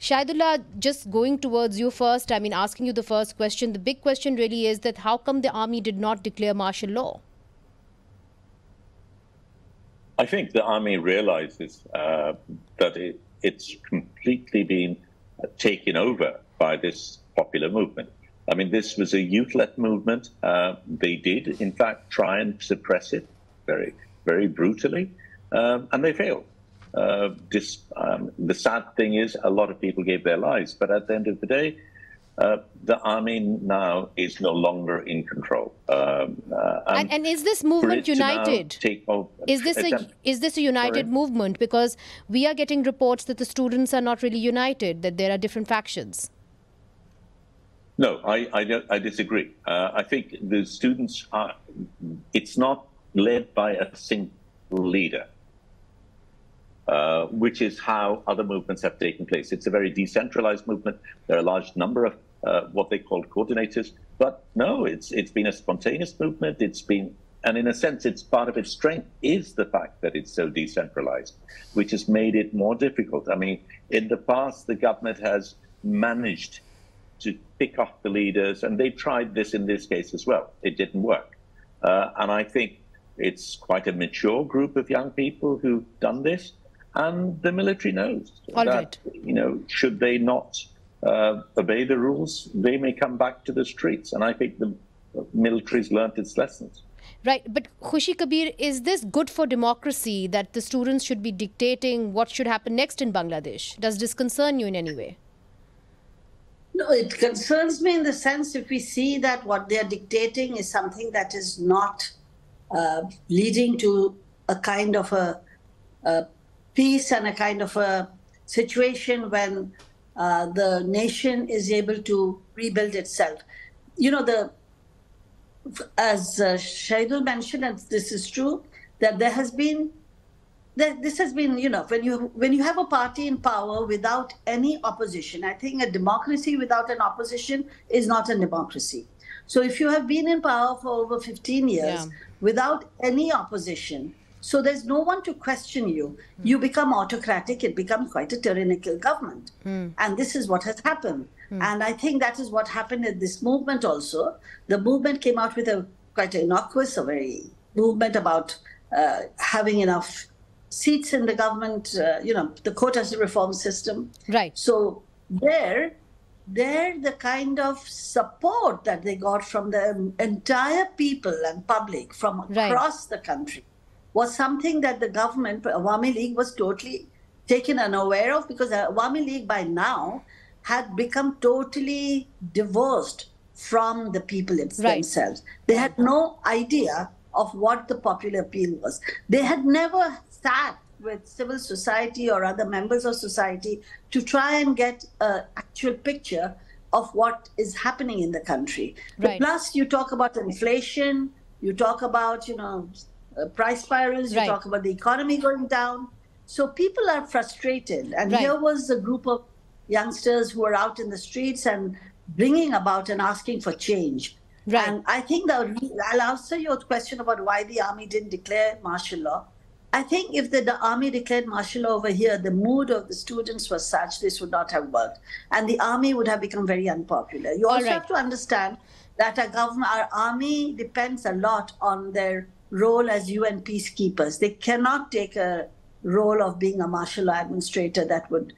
Shahidullah, just going towards you first, I mean, asking you the first question, the big question really is that how come the army did not declare martial law? I think the army realizes that it's completely been taken over by this popular movement. I mean, this was a youth-led movement. They did, in fact, try and suppress it very, very brutally, and they failed. The sad thing is a lot of people gave their lives, but at the end of the day, the army now is no longer in control. And is this movement united? Is this a united movement? Because we are getting reports that the students are not really united, that there are different factions. No, I disagree. I think the students are, it's not led by a single leader, which is how other movements have taken place. It's a very decentralized movement. There are a large number of what they call coordinators, but no, it's been a spontaneous movement. It's been, and in a sense, it's part of its strength is the fact that it's so decentralized, which has made it more difficult. I mean, in the past, the government has managed to pick off the leaders, and they tried this in this case as well. It didn't work. And I think it's quite a mature group of young people who've done this, and the military knows that, you know, should they not obey the rules, they may come back to the streets. And I think the military's learnt its lessons. Right, but Khushi Kabir, is this good for democracy that the students should be dictating what should happen next in Bangladesh? Does this concern you in any way? No, it concerns me in the sense if we see that what they are dictating is something that is not leading to a kind of a peace and a kind of a situation when the nation is able to rebuild itself. You know, as Shahidul mentioned, and this is true, that this has been, you know, when you have a party in power without any opposition, I think a democracy without an opposition is not a democracy. So if you have been in power for over 15 years without any opposition, so there's no one to question you, you become autocratic, it becomes quite a tyrannical government. And this is what has happened. And I think that is what happened in this movement also. The movement came out with a quite innocuous, a very movement about having enough seats in the government, you know, the quota reform system. Right. So there the kind of support that they got from the entire people and public from across the country was something that the government, Awami League, was totally taken unaware of, because the Awami League by now had become totally divorced from the people themselves. They had no idea of what the popular appeal was. They had never sat with civil society or other members of society to try and get an actual picture of what is happening in the country. Plus, you talk about inflation, you talk about, you know, price spirals, you talk about the economy going down. So people are frustrated. And here was a group of youngsters who were out in the streets and bringing about and asking for change. And I think I'll answer your question about why the army didn't declare martial law. I think if the army declared martial law over here, the mood of the students was such this would not have worked. And the army would have become very unpopular. You also have to understand that our army depends a lot on their role as UN peacekeepers. They cannot take a role of being a martial law administrator that would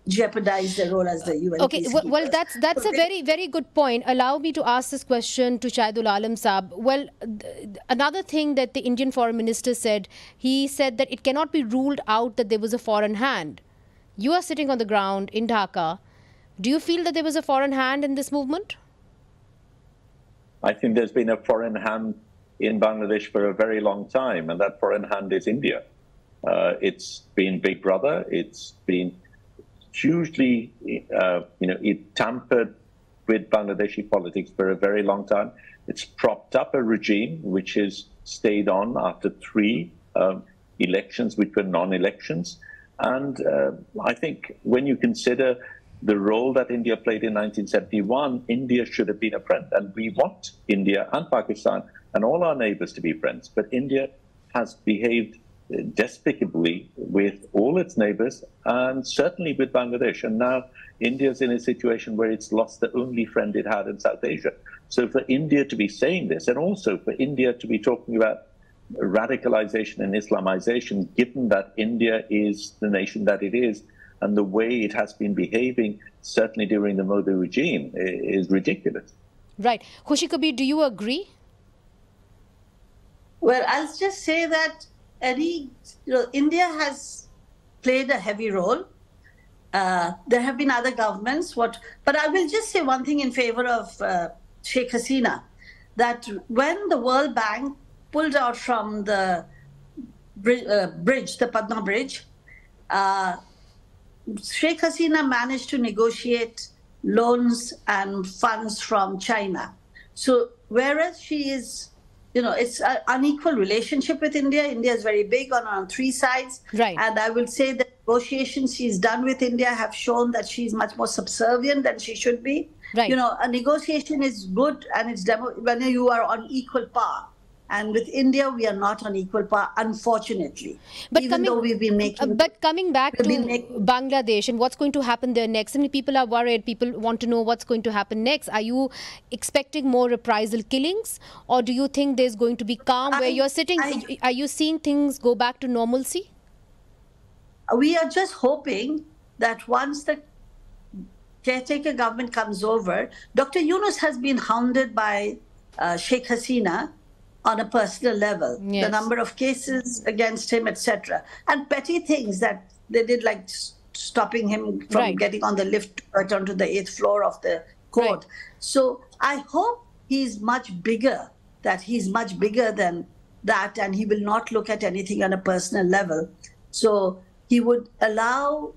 jeopardize their role as the UN peacekeepers. Well, that's a very, very good point. Allow me to ask this question to Shahidul Alam Saab. Well, another thing that the Indian Foreign Minister said, he said that it cannot be ruled out that there was a foreign hand. You are sitting on the ground in Dhaka. Do you feel that there was a foreign hand in this movement? I think there's been a foreign hand in Bangladesh for a very long time, and that foreign hand is India. It's been Big Brother. It's been hugely, you know, it tampered with Bangladeshi politics for a very long time. It's propped up a regime which has stayed on after 3 elections which were non-elections. And I think when you consider the role that India played in 1971, India should have been a friend. And we want India and Pakistan and all our neighbors to be friends. But India has behaved despicably with all its neighbors and certainly with Bangladesh. And now India's in a situation where it's lost the only friend it had in South Asia. So for India to be saying this, and also for India to be talking about radicalization and Islamization, given that India is the nation that it is, and the way it has been behaving, certainly during the Modi regime, is ridiculous. Right. Khushi Kabir, do you agree? Well, I'll just say that India has played a heavy role. There have been other governments, but I will just say one thing in favor of Sheikh Hasina, that when the World Bank pulled out from the bridge, the Padma Bridge, Sheikh Hasina managed to negotiate loans and funds from China. So whereas she is, it's an unequal relationship with India. India is very big on three sides. Right. And I will say the negotiations she's done with India have shown that she's much more subservient than she should be. Right. A negotiation is good and it's when you are on equal par. And with India, we are not on equal par, unfortunately. But even though we've been making... But coming back to Bangladesh and what's going to happen there next, I mean, people are worried. People want to know what's going to happen next. Are you expecting more reprisal killings? Or do you think there's going to be calm where you're sitting? Are you seeing things go back to normalcy? We are just hoping that once the caretaker government comes over, Dr. Yunus has been hounded by Sheikh Hasina on a personal level, yes. The number of cases against him, etc. And petty things that they did, like stopping him from getting on the lift to return to the 8th floor of the court. Right. So I hope he's much bigger, that he's much bigger than that, and he will not look at anything on a personal level. So he would allow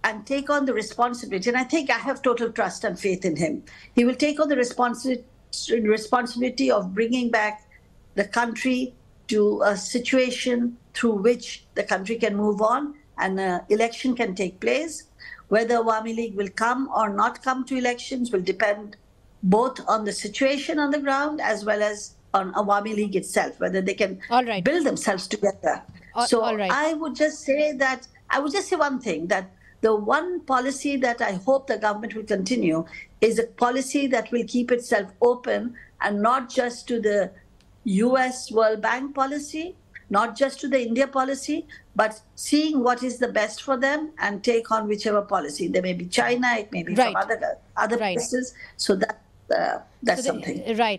and take on the responsibility. And I think I have total trust and faith in him. He will take on the responsibility of bringing back the country to a situation through which the country can move on and an election can take place. Whether Awami League will come or not come to elections will depend both on the situation on the ground as well as on Awami League itself, whether they can build themselves together. I would just say one thing, that the one policy that I hope the government will continue is a policy that will keep itself open, and not just to the US World Bank policy, not just to the India policy, but seeing what is the best for them and take on whichever policy. There may be China, it may be from other places. So that's something. Right.